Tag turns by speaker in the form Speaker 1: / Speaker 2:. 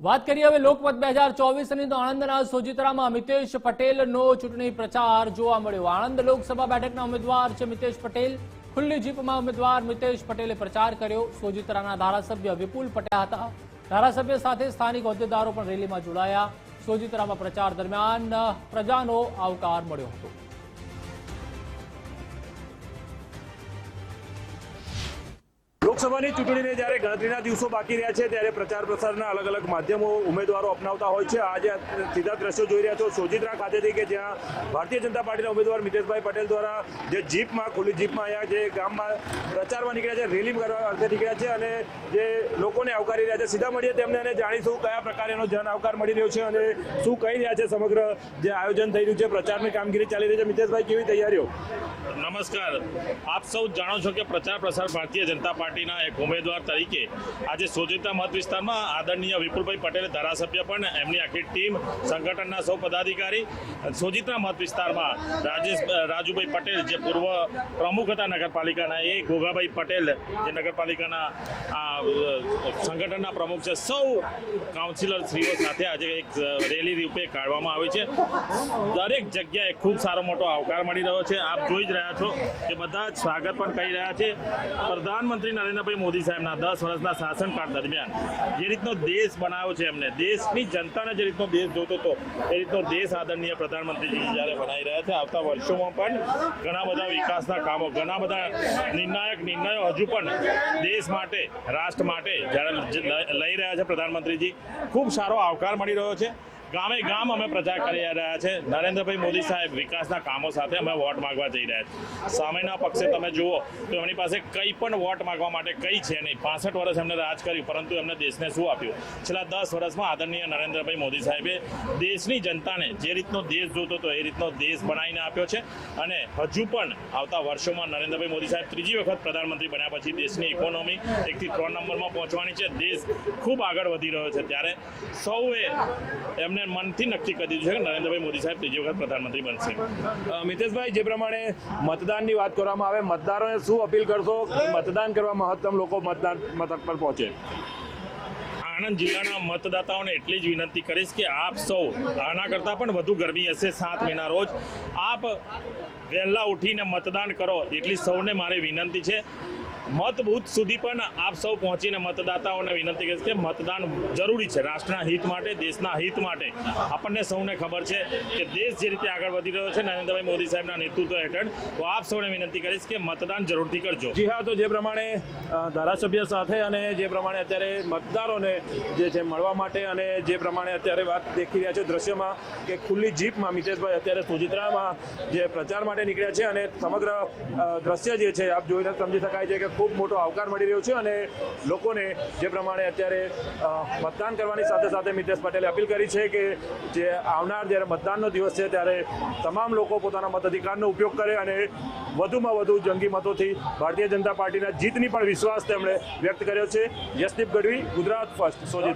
Speaker 1: વાત કરીએ હવે લોકમત 2024ની તો આણંદના સોજિત્રામાં મિતેશ પટેલનો ચૂંટણી પ્રચાર જોવા મળ્યો। આણંદ લોકસભા બેઠકના ઉમેદવાર છે મિતેશ પટેલ। ખુલ્લી જીપમાં ઉમેદવાર મિતેશ પટેલે પ્રચાર કર્યો। સોજિત્રાના ધારાસભ્ય વિપુલ પટેલ હતા। ધારાસભ્ય સાથે સ્થાનિક હોદ્દેદારો પણ રેલીમાં જોડાયા। સોજિત્રામાં પ્રચાર દરમિયાન પ્રજાનો આવકાર મળ્યો હતો।
Speaker 2: લોકસભાની ચૂંટણીને જ્યારે ગણતરીના દિવસો બાકી રહ્યા છે ત્યારે પ્રચાર પ્રસારના અલગ અલગ માધ્યમો ઉમેદવારો અપનાવતા હોય છે। આજે સીધા દ્રશ્યો જોઈ રહ્યા છો સોજિત્રા ખાતેથી કે જ્યાં ભારતીય જનતા પાર્ટીના ઉમેદવાર મિતેશભાઈ પટેલ દ્વારા જે જીપમાં ખુલ્લી જીપમાં અહીંયા જે ગામમાં પ્રચારમાં નીકળ્યા છે, રેલી કરવા અર્થે નીકળ્યા છે અને જે લોકોને આવકારી રહ્યા છે। સીધા મળીએ તેમને અને જાણીશું કયા પ્રકારનો જન આવકાર મળી રહ્યો છે અને શું કહી રહ્યા છે। સમગ્ર જે આયોજન થઈ રહ્યું છે, પ્રચારની કામગીરી ચાલી રહી છે, મિતેશભાઈ કેવી તૈયારીઓ?
Speaker 3: નમસ્કાર, આપ સૌ જાણો છો કે પ્રચાર પ્રસાર ભારતીય જનતા પાર્ટીના એક ઉમેદવાર તરીકે આજે સોજિત્રા મત વિસ્તારમાં આદરણીય વિપુલભાઈ પટેલ ધારાસભ્ય પણ એમની આખી ટીમ, સંગઠનના સૌ પદાધિકારી સોજિત્રા મત વિસ્તારમાં રાજુભાઈ પટેલ જે પૂર્વ પ્રમુખ હતા નગરપાલિકાના, એ ગોગાભાઈ પટેલ જે નગરપાલિકાના સંગઠનના પ્રમુખ છે, સૌ કાઉન્સિલર શ્રીઓ સાથે આજે એક રેલી રૂપે કાઢવામાં આવી છે। દરેક જગ્યાએ ખૂબ સારો મોટો આવકાર મળી રહ્યો છે। આપ જોઈ જ રહ્યા છો કે બધા જ સ્વાગત પણ કરી રહ્યા છે। પ્રધાનમંત્રી નરેન્દ્રભાઈ મોદી સાહેબના 10 વર્ષના શાસનકાળ દરમિયાન જે રીતનો દેશ બનાવ્યો છે એમને, દેશની જનતાને જે રીતનો દેશ જોતો હતો એ રીતનો દેશ આદરણીય પ્રધાનમંત્રીજી જ્યારે બનાવી રહ્યા છે। આવતા વર્ષોમાં પણ ઘણા બધા વિકાસના કામો, ઘણા બધા નિર્ણાયક નિર્ણયો હજુ પણ દેશ માટે, રાષ્ટ્ર માટે જ્યારે લઈ રહ્યા છે પ્રધાનમંત્રીજી, ખૂબ સારો આવકાર મળી રહ્યો છે। ગામે ગામ અમે પ્રચાર કરી રહ્યા છે। નરેન્દ્રભાઈ મોદી સાહેબ વિકાસના કામો સાથે અમે વોટ માંગવા જઈ રહ્યા છીએ। સામેના પક્ષે તમે જુઓ તો એમની પાસે કંઈ પણ વોટ માંગવા માટે કંઈ છે નહીં। 65 વર્ષ એમને રાજ કર્યું, પરંતુ એમને દેશને શું આપ્યું? છેલ્લા 10 વર્ષમાં આદરણીય નરેન્દ્રભાઈ મોદી સાહેબે દેશની જનતાને જે રીતનો દેશ જોતો હતો એ રીતનો દેશ બનાવીને આપ્યો છે અને હજુ પણ આવતા વર્ષોમાં નરેન્દ્રભાઈ મોદી સાહેબ ત્રીજી વખત પ્રધાનમંત્રી બન્યા પછી દેશની ઇકોનોમી 1 થી 3 નંબરમાં પહોંચવાની છે। દેશ ખૂબ આગળ વધી રહ્યો છે, ત્યારે સૌએ એમને મનથી નક્કી કરી દીધું છે કે નરેન્દ્રભાઈ મોદી સાહેબ ત્રીજી વખત પ્રધાનમંત્રી બનશે।
Speaker 2: મિતેશભાઈ, જે પ્રમાણે મતદાનની વાત કરવામાં આવે, મતદારોને શું અપીલ કરશો મતદાન કરવા મહત્તમ લોકો મતદાન મથક પર પહોંચે?
Speaker 3: આણંદ જિલ્લાના મતદાતાઓને એટલી જ વિનંતી કરીશ કે આપ સૌ, આના કરતાં પણ વધુ ગરમી હશે 7 મેના રોજ, આપ વહેલા ઉઠીને મતદાન કરો એટલી સૌને મારી વિનંતી છે। મત બૂથ સુધી પણ આપ સૌ પહોંચીને મતદાતાઓને વિનંતી કરીશ કે મતદાન જરૂરી છે રાષ્ટ્રના હિત માટે, દેશના હિત માટે। આપણને સૌને ખબર છે કે દેશ જે રીતે આગળ વધી રહ્યો છે નરેન્દ્રભાઈ મોદી સાહેબના નેતૃત્વ હેઠળ, તો આપ સૌને વિનંતી કરીશ કે મતદાન જરૂરથી કરજો।
Speaker 2: જી હા, તો જે પ્રમાણે ધારાસભ્ય સાથે અને જે પ્રમાણે અત્યારે મતદારોને જે છે મળવા માટે અને જે પ્રમાણે અત્યારે વાત દેખી રહ્યા છે દ્રશ્યમાં કે ખુલ્લી જીપમાં મિતેશભાઈ અત્યારે સોજિત્રામાં જે પ્રચાર માટે નીકળ્યા છે અને સમગ્ર દ્રશ્ય જે છે આપ જોઈને સમજી શકાય છે કે ખૂબ મોટો આવકાર મળી રહ્યો છે અને લોકોને જે પ્રમાણે અત્યારે મતદાન કરવાની સાથે સાથે મિતેશ પટેલે અપીલ કરી છે કે જે આવનાર જ્યારે મતદાનનો દિવસ છે ત્યારે તમામ લોકો પોતાના મતાધિકારનો ઉપયોગ કરે અને વધુમાં વધુ જંગી મતોથી ભારતીય જનતા પાર્ટીના જીતની પણ વિશ્વાસ તેમણે વ્યક્ત કર્યો છે। યશદીપ ગઢવી, ગુજરાત ફર્સ્ટ, સોજિત્રા।